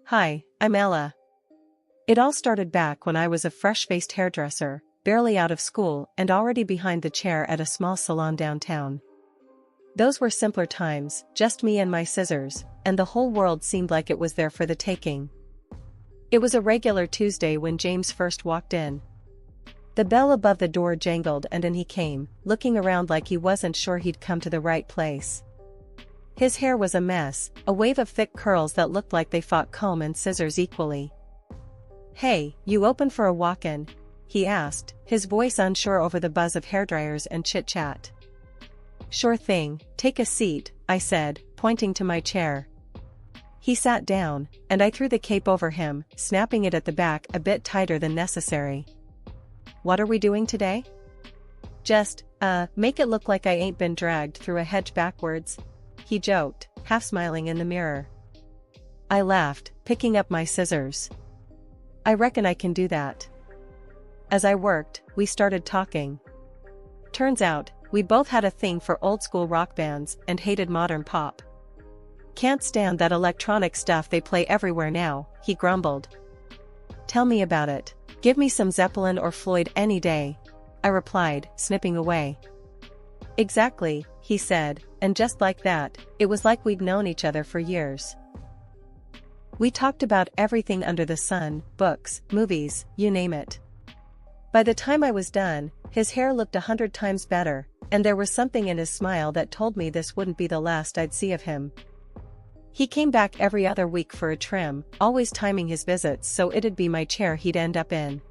Hi, I'm Ella. It all started back when I was a fresh-faced hairdresser, barely out of school and already behind the chair at a small salon downtown. Those were simpler times, just me and my scissors, and the whole world seemed like it was there for the taking. It was a regular Tuesday when James first walked in. The bell above the door jangled and in he came, looking around like he wasn't sure he'd come to the right place. His hair was a mess, a wave of thick curls that looked like they fought comb and scissors equally. "Hey, you open for a walk-in?" he asked, his voice unsure over the buzz of hairdryers and chit-chat. "Sure thing, take a seat," I said, pointing to my chair. He sat down, and I threw the cape over him, snapping it at the back a bit tighter than necessary. "What are we doing today?" "Just, make it look like I ain't been dragged through a hedge backwards," he joked, half smiling in the mirror. I laughed, picking up my scissors. "I reckon I can do that." As I worked, we started talking. Turns out, we both had a thing for old-school rock bands and hated modern pop. "Can't stand that electronic stuff they play everywhere now," he grumbled. "Tell me about it. Give me some Zeppelin or Floyd any day," I replied, snipping away. "Exactly," he said, and just like that, it was like we'd known each other for years. We talked about everything under the sun, books, movies, you name it. By the time I was done, his hair looked 100 times better, and there was something in his smile that told me this wouldn't be the last I'd see of him. He came back every other week for a trim, always timing his visits so it'd be my chair he'd end up in.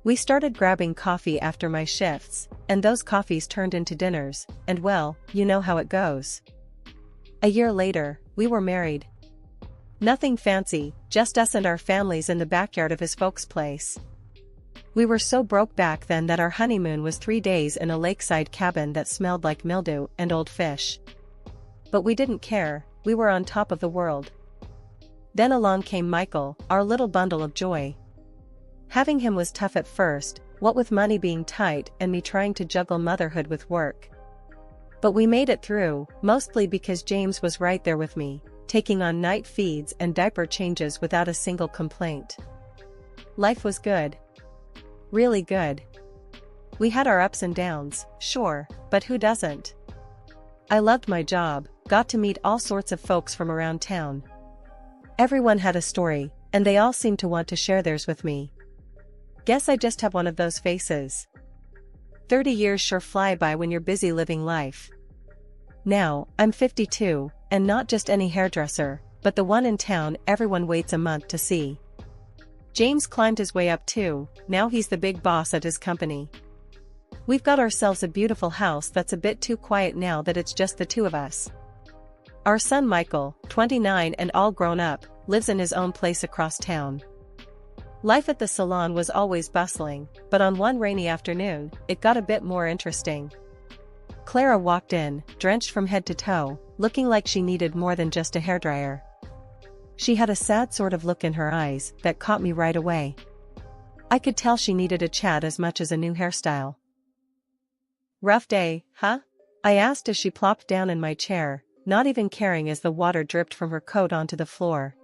We started grabbing coffee after my shifts, and those coffees turned into dinners, and well, you know how it goes. A year later, we were married. Nothing fancy, just us and our families in the backyard of his folks' place. We were so broke back then that our honeymoon was 3 days in a lakeside cabin that smelled like mildew and old fish. But we didn't care, we were on top of the world. Then along came Michael, our little bundle of joy. Having him was tough at first, what with money being tight and me trying to juggle motherhood with work. But we made it through, mostly because James was right there with me, taking on night feeds and diaper changes without a single complaint. Life was good. Really good. We had our ups and downs, sure, but who doesn't? I loved my job, got to meet all sorts of folks from around town. Everyone had a story, and they all seemed to want to share theirs with me. Guess I just have one of those faces. 30 years sure fly by when you're busy living life. Now, I'm 52, and not just any hairdresser, but the one in town everyone waits a month to see. James climbed his way up too, now he's the big boss at his company. We've got ourselves a beautiful house that's a bit too quiet now that it's just the two of us. Our son Michael, 29 and all grown up, lives in his own place across town. Life at the salon was always bustling, but on one rainy afternoon, it got a bit more interesting. Clara walked in, drenched from head to toe, looking like she needed more than just a hairdryer. She had a sad sort of look in her eyes that caught me right away. I could tell she needed a chat as much as a new hairstyle. "Rough day, huh?" I asked as she plopped down in my chair, not even caring as the water dripped from her coat onto the floor.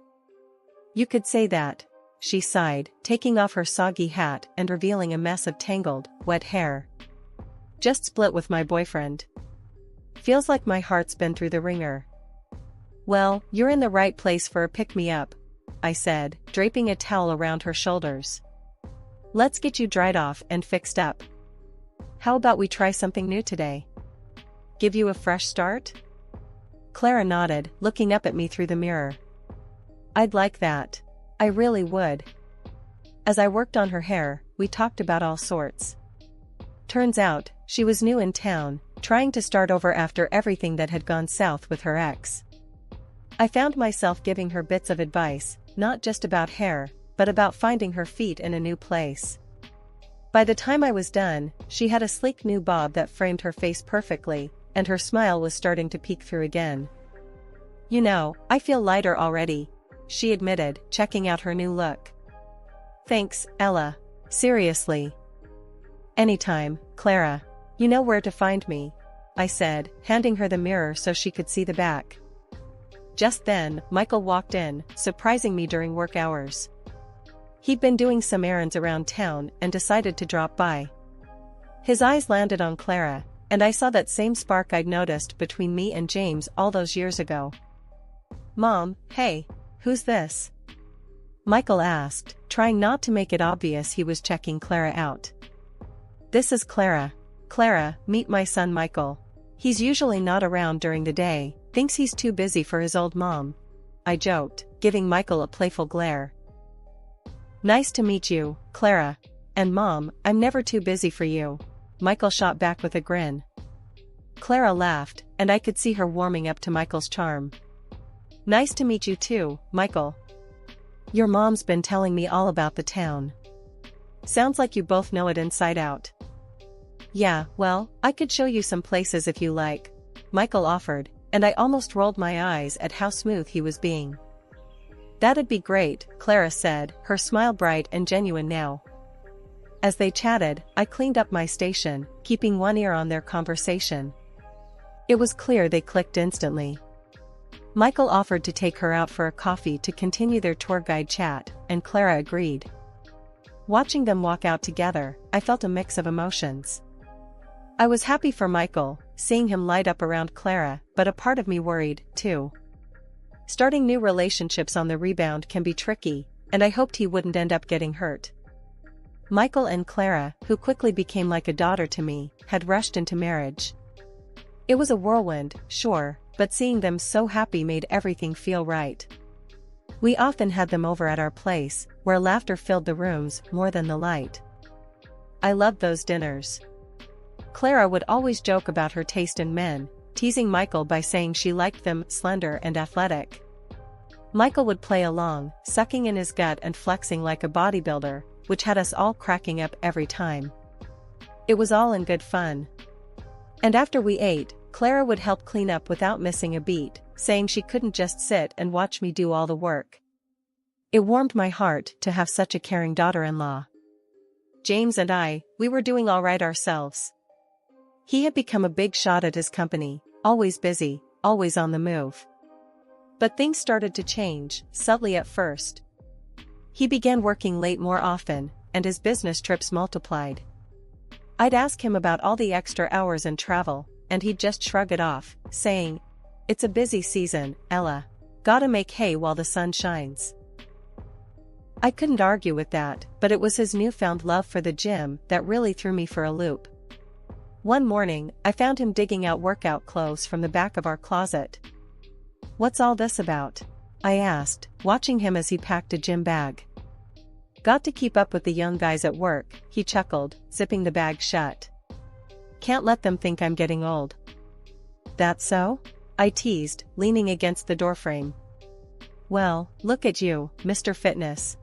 "You could say that," she sighed, taking off her soggy hat and revealing a mess of tangled, wet hair. "Just split with my boyfriend. Feels like my heart's been through the ringer." "Well, you're in the right place for a pick-me-up," I said, draping a towel around her shoulders. "Let's get you dried off and fixed up. How about we try something new today? Give you a fresh start?" Clara nodded, looking up at me through the mirror. "I'd like that. I really would." As I worked on her hair, we talked about all sorts. Turns out, she was new in town, trying to start over after everything that had gone south with her ex. I found myself giving her bits of advice, not just about hair, but about finding her feet in a new place. By the time I was done, she had a sleek new bob that framed her face perfectly, and her smile was starting to peek through again. "You know, I feel lighter already," she admitted, checking out her new look. "Thanks, Ella. Seriously." "Anytime, Clara. You know where to find me," I said, handing her the mirror so she could see the back. Just then, Michael walked in, surprising me during work hours. He'd been doing some errands around town and decided to drop by. His eyes landed on Clara, and I saw that same spark I'd noticed between me and James all those years ago. "Mom, hey, who's this?" Michael asked, trying not to make it obvious he was checking Clara out. "This is Clara. Clara, meet my son Michael. He's usually not around during the day, thinks he's too busy for his old mom," I joked, giving Michael a playful glare. "Nice to meet you, Clara. And Mom, I'm never too busy for you," Michael shot back with a grin. Clara laughed, and I could see her warming up to Michael's charm. "Nice to meet you too, Michael. Your mom's been telling me all about the town. Sounds like you both know it inside out." "Yeah, well, I could show you some places if you like," Michael offered, and I almost rolled my eyes at how smooth he was being. "That'd be great," Clara said, her smile bright and genuine now. As they chatted, I cleaned up my station, keeping one ear on their conversation. It was clear they clicked instantly. Michael offered to take her out for a coffee to continue their tour guide chat, and Clara agreed. Watching them walk out together, I felt a mix of emotions. I was happy for Michael, seeing him light up around Clara, but a part of me worried, too. Starting new relationships on the rebound can be tricky, and I hoped he wouldn't end up getting hurt. Michael and Clara, who quickly became like a daughter to me, had rushed into marriage. It was a whirlwind, sure, but seeing them so happy made everything feel right. We often had them over at our place, where laughter filled the rooms more than the light. I loved those dinners. Clara would always joke about her taste in men, teasing Michael by saying she liked them slender and athletic. Michael would play along, sucking in his gut and flexing like a bodybuilder, which had us all cracking up every time. It was all in good fun. And after we ate, Clara would help clean up without missing a beat, saying she couldn't just sit and watch me do all the work. It warmed my heart to have such a caring daughter-in-law. James and we were doing all right ourselves. He had become a big shot at his company, always busy, always on the move. But things started to change, subtly at first. He began working late more often, and his business trips multiplied. I'd ask him about all the extra hours and travel, and he'd just shrug it off, saying, "It's a busy season, Ella. Gotta make hay while the sun shines." I couldn't argue with that, but it was his newfound love for the gym that really threw me for a loop. One morning, I found him digging out workout clothes from the back of our closet. "What's all this about?" I asked, watching him as he packed a gym bag. "Got to keep up with the young guys at work," he chuckled, zipping the bag shut. "Can't let them think I'm getting old." "That so?" I teased, leaning against the doorframe. "Well, look at you, Mr. Fitness."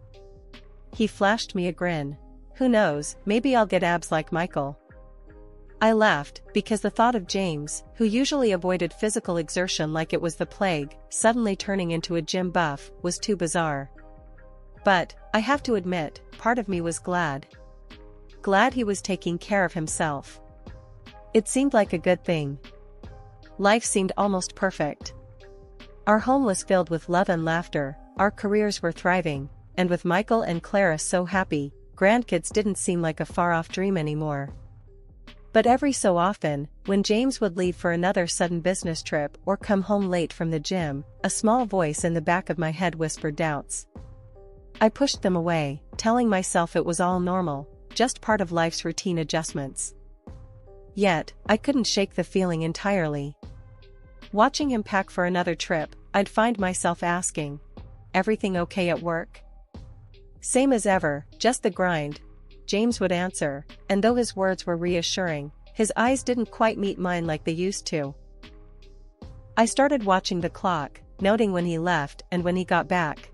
He flashed me a grin. "Who knows, maybe I'll get abs like Michael." I laughed, because the thought of James, who usually avoided physical exertion like it was the plague, suddenly turning into a gym buff, was too bizarre. But, I have to admit, part of me was glad. Glad he was taking care of himself. It seemed like a good thing. Life seemed almost perfect. Our home was filled with love and laughter, our careers were thriving, and with Michael and Clara so happy, grandkids didn't seem like a far-off dream anymore. But every so often, when James would leave for another sudden business trip or come home late from the gym, a small voice in the back of my head whispered doubts. I pushed them away, telling myself it was all normal, just part of life's routine adjustments. Yet, I couldn't shake the feeling entirely. Watching him pack for another trip, I'd find myself asking, "Everything okay at work?" "Same as ever, just the grind," James would answer, and though his words were reassuring, his eyes didn't quite meet mine like they used to. I started watching the clock, noting when he left and when he got back.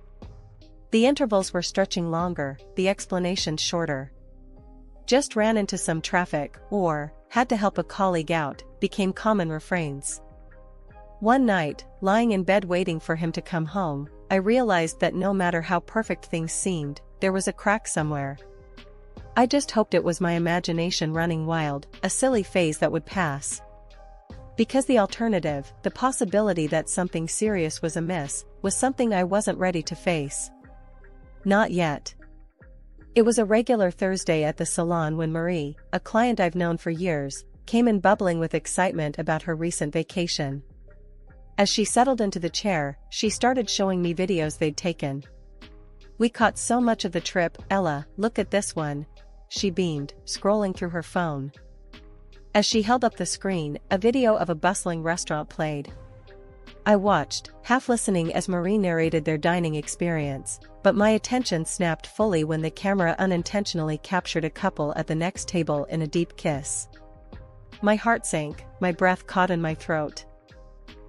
The intervals were stretching longer, the explanations shorter. "Just ran into some traffic," or "had to help a colleague out," became common refrains. One night, lying in bed waiting for him to come home, I realized that no matter how perfect things seemed, there was a crack somewhere. I just hoped it was my imagination running wild, a silly phase that would pass. Because the alternative, the possibility that something serious was amiss, was something I wasn't ready to face. Not yet. It was a regular Thursday at the salon when Marie, a client I've known for years, came in bubbling with excitement about her recent vacation. As she settled into the chair, she started showing me videos they'd taken. "We caught so much of the trip, Ella, look at this one," she beamed, scrolling through her phone. As she held up the screen, a video of a bustling restaurant played. I watched, half listening as Marie narrated their dining experience, but my attention snapped fully when the camera unintentionally captured a couple at the next table in a deep kiss. My heart sank, my breath caught in my throat.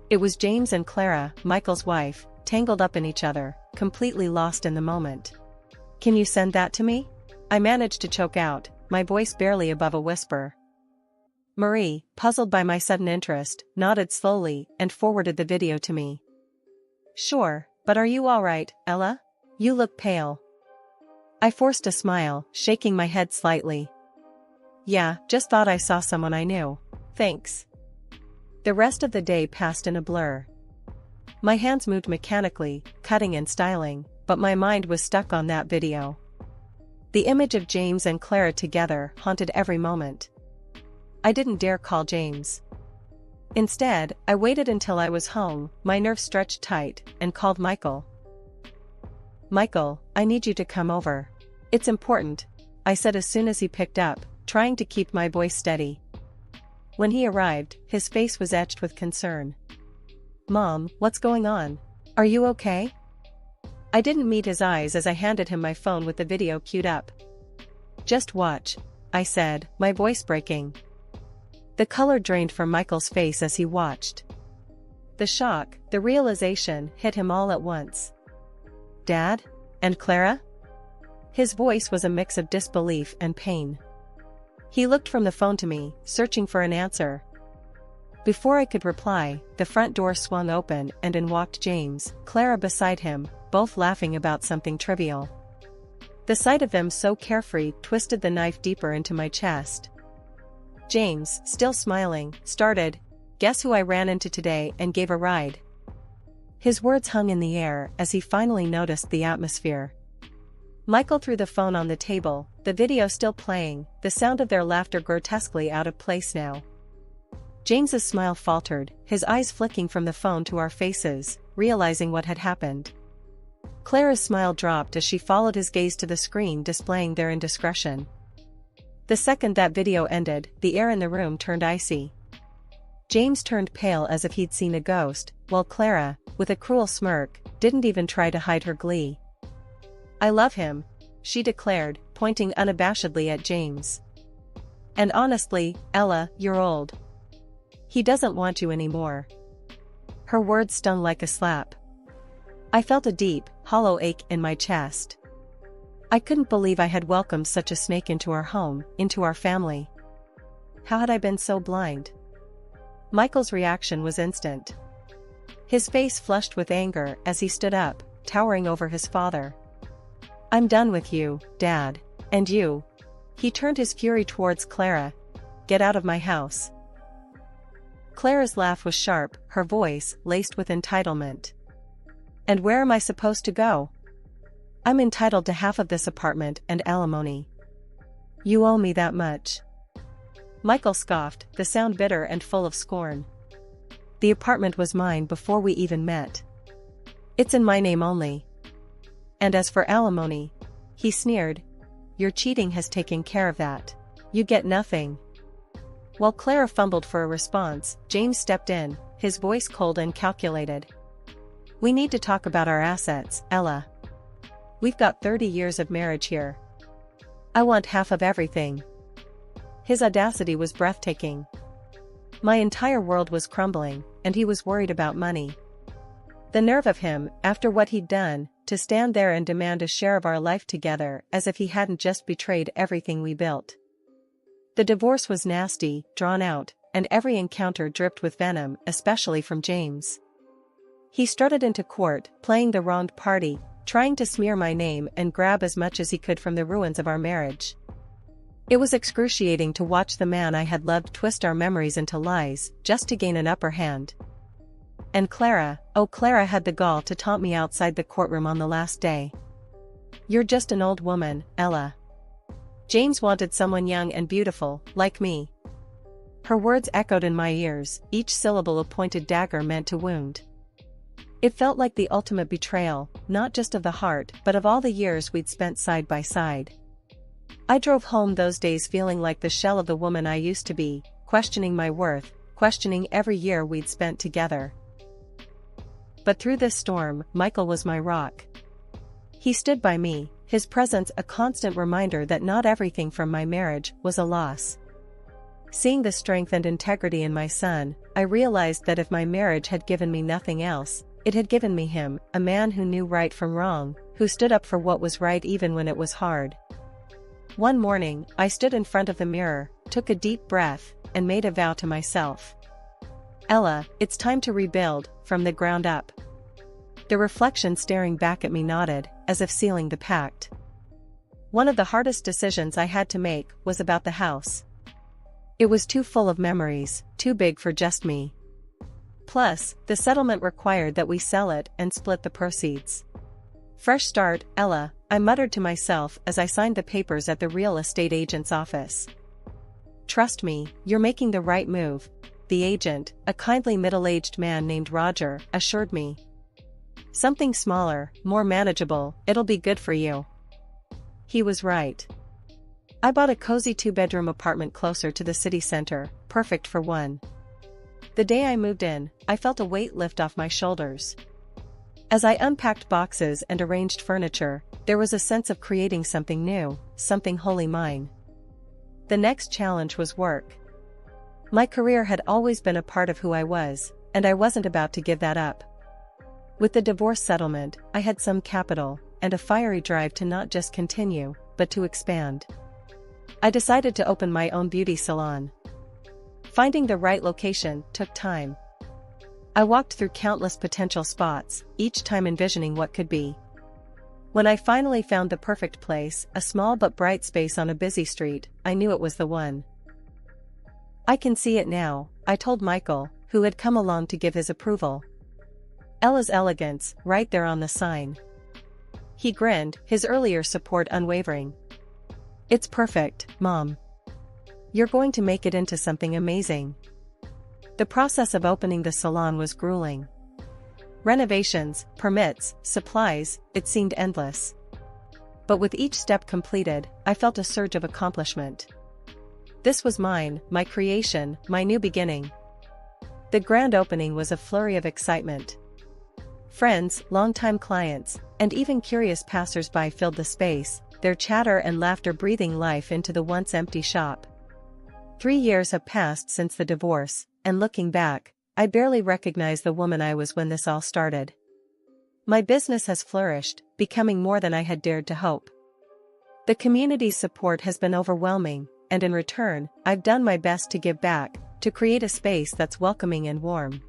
It was James and Clara, Michael's wife, tangled up in each other, completely lost in the moment. "Can you send that to me?" I managed to choke out, my voice barely above a whisper. Marie, puzzled by my sudden interest, nodded slowly and forwarded the video to me. "Sure, but are you all right, Ella? You look pale." I forced a smile, shaking my head slightly. "Yeah, just thought I saw someone I knew. Thanks." The rest of the day passed in a blur. My hands moved mechanically, cutting and styling, but my mind was stuck on that video. The image of James and Clara together haunted every moment. I didn't dare call James. Instead, I waited until I was home, my nerves stretched tight, and called Michael. "Michael, I need you to come over. It's important," I said as soon as he picked up, trying to keep my voice steady. When he arrived, his face was etched with concern. "Mom, what's going on? Are you okay?" I didn't meet his eyes as I handed him my phone with the video queued up. "Just watch," I said, my voice breaking. The color drained from Michael's face as he watched. The shock, the realization, hit him all at once. "Dad? And Clara?" His voice was a mix of disbelief and pain. He looked from the phone to me, searching for an answer. Before I could reply, the front door swung open and in walked James, Clara beside him, both laughing about something trivial. The sight of them so carefree twisted the knife deeper into my chest. James, still smiling, started, "Guess who I ran into today and gave a ride?" His words hung in the air as he finally noticed the atmosphere. Michael threw the phone on the table, the video still playing, the sound of their laughter grotesquely out of place now. James's smile faltered, his eyes flicking from the phone to our faces, realizing what had happened. Clara's smile dropped as she followed his gaze to the screen displaying their indiscretion. The second that video ended, the air in the room turned icy. James turned pale as if he'd seen a ghost, while Clara, with a cruel smirk, didn't even try to hide her glee. "I love him," she declared, pointing unabashedly at James. "And honestly, Ella, you're old. He doesn't want you anymore." Her words stung like a slap. I felt a deep, hollow ache in my chest. I couldn't believe I had welcomed such a snake into our home, into our family. How had I been so blind? Michael's reaction was instant. His face flushed with anger as he stood up, towering over his father. "I'm done with you, Dad. And you." He turned his fury towards Clara. "Get out of my house." Clara's laugh was sharp, her voice laced with entitlement. "And where am I supposed to go? I'm entitled to half of this apartment and alimony. You owe me that much." Michael scoffed, the sound bitter and full of scorn. "The apartment was mine before we even met. It's in my name only. And as for alimony," he sneered, "your cheating has taken care of that. You get nothing." While Clara fumbled for a response, James stepped in, his voice cold and calculated. "We need to talk about our assets, Ella. We've got 30 years of marriage here. I want half of everything." His audacity was breathtaking. My entire world was crumbling, and he was worried about money. The nerve of him, after what he'd done, to stand there and demand a share of our life together as if he hadn't just betrayed everything we built. The divorce was nasty, drawn out, and every encounter dripped with venom, especially from James. He strutted into court, playing the wronged party, trying to smear my name and grab as much as he could from the ruins of our marriage. It was excruciating to watch the man I had loved twist our memories into lies, just to gain an upper hand. And Clara, oh Clara had the gall to taunt me outside the courtroom on the last day. "You're just an old woman, Ella. James wanted someone young and beautiful, like me." Her words echoed in my ears, each syllable a pointed dagger meant to wound. It felt like the ultimate betrayal, not just of the heart but of all the years we'd spent side by side. I drove home those days feeling like the shell of the woman I used to be, questioning my worth, questioning every year we'd spent together. But through this storm, Michael was my rock. He stood by me, his presence a constant reminder that not everything from my marriage was a loss. Seeing the strength and integrity in my son, I realized that if my marriage had given me nothing else, it had given me him, a man who knew right from wrong, who stood up for what was right even when it was hard. One morning, I stood in front of the mirror, took a deep breath, and made a vow to myself. "Ella, it's time to rebuild, from the ground up." The reflection staring back at me nodded, as if sealing the pact. One of the hardest decisions I had to make was about the house. It was too full of memories, too big for just me. Plus, the settlement required that we sell it and split the proceeds. "Fresh start, Ella," I muttered to myself as I signed the papers at the real estate agent's office. "Trust me, you're making the right move," the agent, a kindly middle-aged man named Roger, assured me. "Something smaller, more manageable, it'll be good for you." He was right. I bought a cozy 2-bedroom apartment closer to the city center, perfect for one. The day I moved in, I felt a weight lift off my shoulders. As I unpacked boxes and arranged furniture, there was a sense of creating something new, something wholly mine. The next challenge was work. My career had always been a part of who I was, and I wasn't about to give that up. With the divorce settlement, I had some capital, and a fiery drive to not just continue, but to expand. I decided to open my own beauty salon. Finding the right location took time. I walked through countless potential spots, each time envisioning what could be. When I finally found the perfect place, a small but bright space on a busy street, I knew it was the one. "I can see it now," I told Michael, who had come along to give his approval. "Ella's Elegance, right there on the sign." He grinned, his earlier support unwavering. "It's perfect, Mom. You're going to make it into something amazing." The process of opening the salon was grueling. Renovations, permits, supplies, it seemed endless. But with each step completed, I felt a surge of accomplishment. This was mine, my creation, my new beginning. The grand opening was a flurry of excitement. Friends, longtime clients, and even curious passers-by filled the space, their chatter and laughter breathing life into the once empty shop. 3 years have passed since the divorce, and looking back, I barely recognize the woman I was when this all started. My business has flourished, becoming more than I had dared to hope. The community's support has been overwhelming, and in return, I've done my best to give back, to create a space that's welcoming and warm.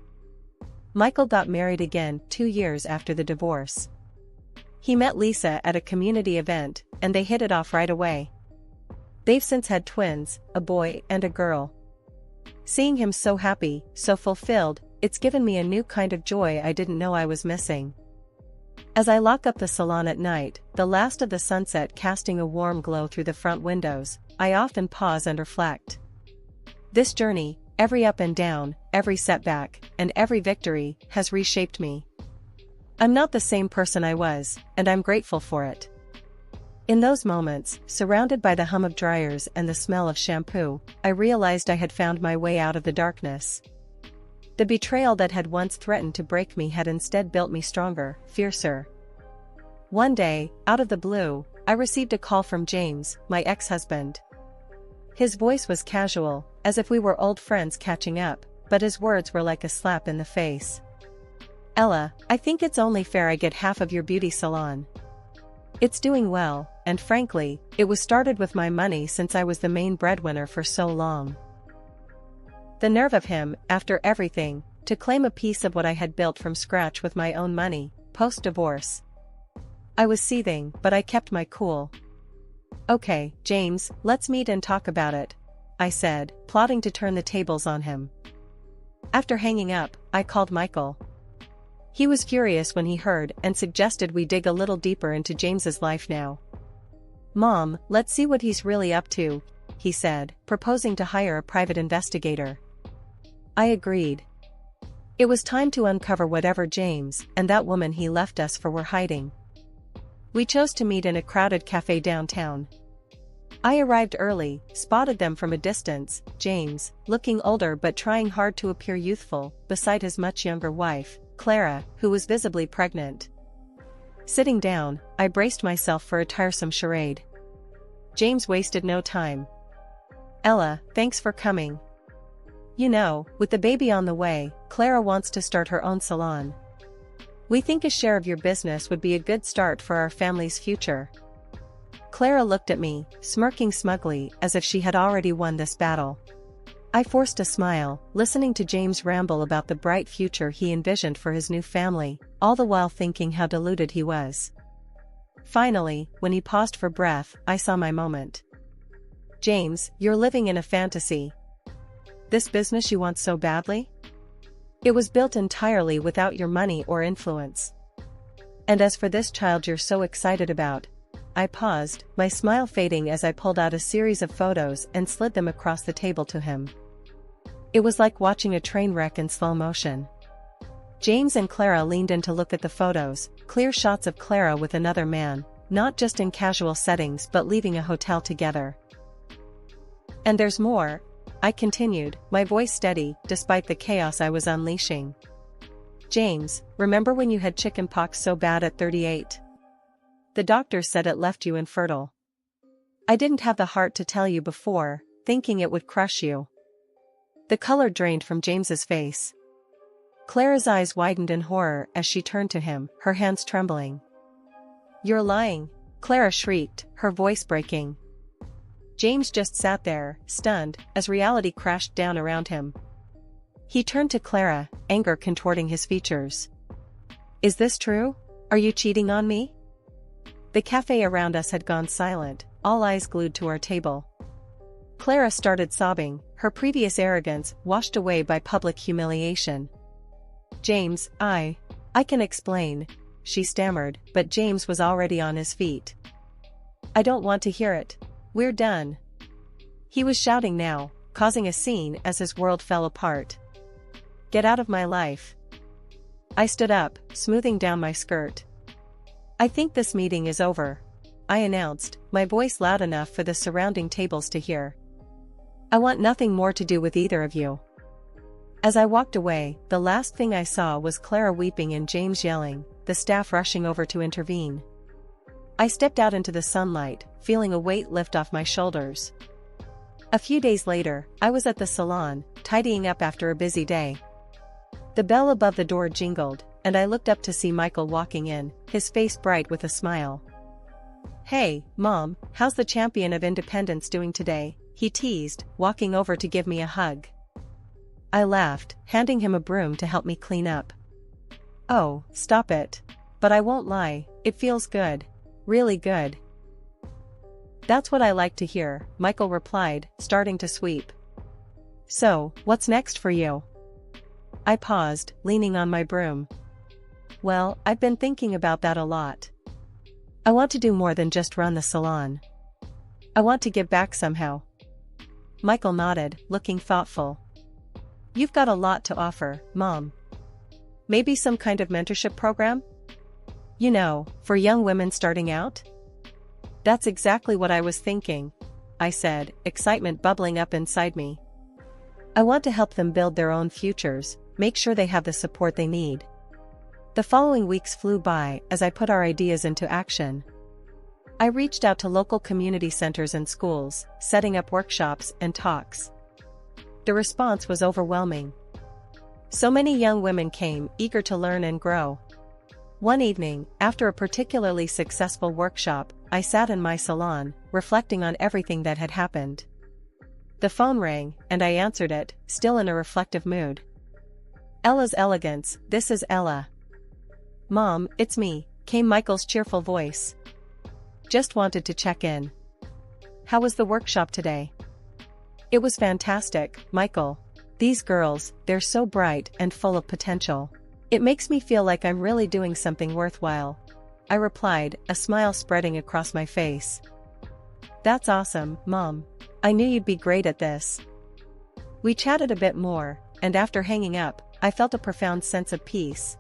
Michael got married again 2 years after the divorce. He met Lisa at a community event, and they hit it off right away. They've since had twins, a boy and a girl. Seeing him so happy, so fulfilled, it's given me a new kind of joy I didn't know I was missing. As I lock up the salon at night, the last of the sunset casting a warm glow through the front windows, I often pause and reflect. This journey, every up and down, every setback, and every victory, has reshaped me. I'm not the same person I was, and I'm grateful for it. In those moments, surrounded by the hum of dryers and the smell of shampoo, I realized I had found my way out of the darkness. The betrayal that had once threatened to break me had instead built me stronger, fiercer. One day, out of the blue, I received a call from James, my ex-husband. His voice was casual, as if we were old friends catching up, but his words were like a slap in the face. "Ella, I think it's only fair I get half of your beauty salon. It's doing well, and frankly, it was started with my money since I was the main breadwinner for so long." The nerve of him, after everything, to claim a piece of what I had built from scratch with my own money, post-divorce. I was seething, but I kept my cool. Okay, James, let's meet and talk about it, I said, plotting to turn the tables on him. After hanging up, I called Michael. He was furious when he heard and suggested we dig a little deeper into James's life now. Mom, let's see what he's really up to, he said, proposing to hire a private investigator. I agreed. It was time to uncover whatever James and that woman he left us for were hiding. We chose to meet in a crowded cafe downtown. I arrived early, spotted them from a distance, James, looking older but trying hard to appear youthful, beside his much younger wife, Clara, who was visibly pregnant. Sitting down, I braced myself for a tiresome charade. James wasted no time. Ella, thanks for coming. You know, with the baby on the way, Clara wants to start her own salon. We think a share of your business would be a good start for our family's future. Clara looked at me, smirking smugly as if she had already won this battle. I forced a smile, listening to James ramble about the bright future he envisioned for his new family, all the while thinking how deluded he was. Finally, when he paused for breath, I saw my moment. James, you're living in a fantasy. This business you want so badly? It was built entirely without your money or influence. And as for this child you're so excited about, I paused, my smile fading as I pulled out a series of photos and slid them across the table to him. It was like watching a train wreck in slow motion. James and Clara leaned in to look at the photos, clear shots of Clara with another man, not just in casual settings but leaving a hotel together. And there's more, I continued, my voice steady, despite the chaos I was unleashing. James, remember when you had chicken pox so bad at 38? The doctor said it left you infertile. I didn't have the heart to tell you before, thinking it would crush you. The color drained from James's face. Clara's eyes widened in horror as she turned to him, her hands trembling. You're lying, Clara shrieked, her voice breaking. James just sat there, stunned, as reality crashed down around him. He turned to Clara, anger contorting his features. Is this true? Are you cheating on me? The cafe around us had gone silent, all eyes glued to our table. Clara started sobbing, her previous arrogance washed away by public humiliation. James, I can explain, she stammered, but James was already on his feet. I don't want to hear it. We're done. He was shouting now, causing a scene as his world fell apart. Get out of my life. I stood up, smoothing down my skirt. I think this meeting is over, I announced, my voice loud enough for the surrounding tables to hear. I want nothing more to do with either of you. As I walked away, the last thing I saw was Clara weeping and James yelling, the staff rushing over to intervene. I stepped out into the sunlight, feeling a weight lift off my shoulders. A few days later, I was at the salon, tidying up after a busy day. The bell above the door jingled, and I looked up to see Michael walking in, his face bright with a smile. Hey, Mom, how's the champion of independence doing today? He teased, walking over to give me a hug. I laughed, handing him a broom to help me clean up. Oh, stop it. But I won't lie, it feels good. Really good. That's what I like to hear, Michael replied, starting to sweep. So, what's next for you? I paused, leaning on my broom. Well, I've been thinking about that a lot. I want to do more than just run the salon. I want to give back somehow. Michael nodded, looking thoughtful. You've got a lot to offer, Mom. Maybe some kind of mentorship program? You know, for young women starting out? That's exactly what I was thinking, I said, excitement bubbling up inside me. I want to help them build their own futures, make sure they have the support they need. The following weeks flew by as I put our ideas into action. I reached out to local community centers and schools, setting up workshops and talks. The response was overwhelming. So many young women came, eager to learn and grow. One evening, after a particularly successful workshop, I sat in my salon, reflecting on everything that had happened. The phone rang, and I answered it, still in a reflective mood. Ella's Elegance, this is Ella. Mom, it's me, came Michael's cheerful voice. Just wanted to check in. How was the workshop today? It was fantastic, Michael. These girls, they're so bright and full of potential. It makes me feel like I'm really doing something worthwhile. I replied, a smile spreading across my face. That's awesome, Mom. I knew you'd be great at this. We chatted a bit more, and after hanging up, I felt a profound sense of peace.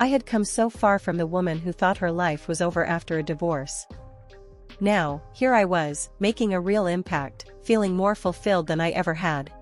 I had come so far from the woman who thought her life was over after a divorce. Now, here I was, making a real impact, feeling more fulfilled than I ever had.